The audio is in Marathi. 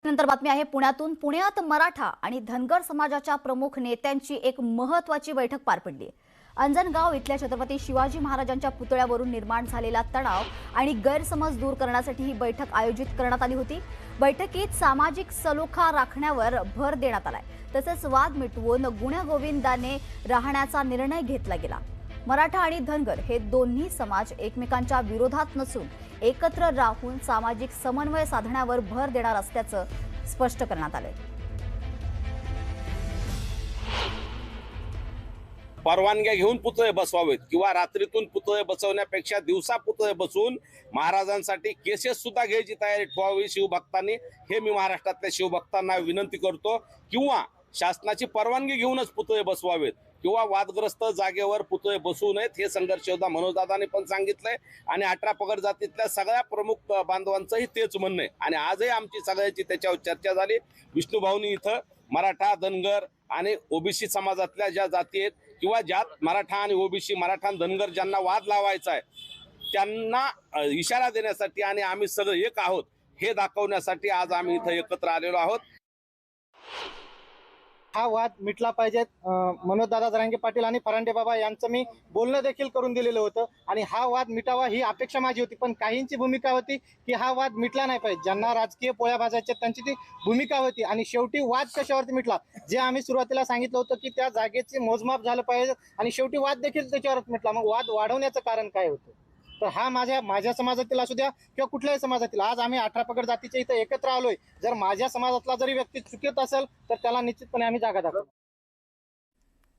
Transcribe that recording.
नंतर बातमी आहे पुण्यातून। पुण्यात मराठा आणि धनगर समाजाच्या प्रमुख नेत्यांची एक महत्त्वाची बैठक पार पडली। अंजनगाव इथल्या छत्रपती शिवाजी महाराजांच्या पुतळ्यावरून निर्माण झालेला तणाव आणि गैरसमज दूर करण्यासाठी ही बैठक आयोजित करण्यात आली होती। बैठकीत सामाजिक सलोखा राखण्यावर भर देण्यात आलाय, तसेच वाद मिटवून गुण्यागोविंदाने राहण्याचा निर्णय घेतला गेला। मराठा आणि धनगर हे दोन्ही समाज एकमेकांच्या विरोधात नसून एकत्र राहून सामाजिक समन्वय साधण्यावर भर देणार असल्याचं स्पष्ट करण्यात आलंय। परवानग्या घेऊन पुतळे बसवावेत किंवा रात्रीतून पुतळे बसवण्यापेक्षा दिवसा पुतळे बसवून महाराजांसाठी केसेस सुद्धा घ्यायची तयारी ठेवावी शिवभक्तांनी, हे मी महाराष्ट्रातल्या शिवभक्तांना विनंती करतो। किंवा शासनाची परवानगी घेऊनच पुतळे बसवावेत किंवा वादग्रस्त जागेवर पुतळे बसवू नयेत, हे संघर्ष योद्धा मनोजदादांनी पण सांगितलंय आणि 18 पगड जातीतल्या सगळ्या प्रमुख बांधवांचंही तेच म्हणणं आहे। आणि आजही आमची सगळ्याची त्याच्यावर चर्चा झाली। विष्णुभाऊनी इथं मराठा, धनगर आणि ओबीसी समाजातल्या ज्या जाती आहेत किंवा ज्यात मराठा आणि ओबीसी, मराठा आणि धनगर ज्यांना वाद लावायचा आहे त्यांना इशारा देण्यासाठी आणि आम्ही सगळे एक आहोत हे दाखवण्यासाठी आज आम्ही इथं एकत्र आलेलो आहोत। हा वाद मिटला पाहिजे। मनोजदादा जरांगे पाटील आणि फरांडे बाबा यांचं मी बोलणं देखील करून दिलेलं होतं आणि हा वाद मिटावा ही अपेक्षा माझी होती। पण काहींची भूमिका होती की हा वाद मिटला नाही पाहिजे, ज्यांना राजकीय पोळ्या भाजायच्या त्यांची ती भूमिका होती। आणि शेवटी वाद कशावरती मिटला, जे आम्ही सुरुवातीला सांगितलं होतं की त्या जागेचे मोजमाप झालं पाहिजे आणि शेवटी वाद देखील त्याच्यावरच मिटला। मग वाद वाढवण्याचं कारण काय होतं? तर हा माझ्या समाजातील असू द्या किंवा कुठल्याही समाजातील, आज आम्ही 18 पगड जातीच्या इथं एकत्र आलोय। जर माझ्या समाजातला जरी व्यक्ती चुकीत असेल तर त्याला निश्चितपणे आम्ही जागा दाखवू।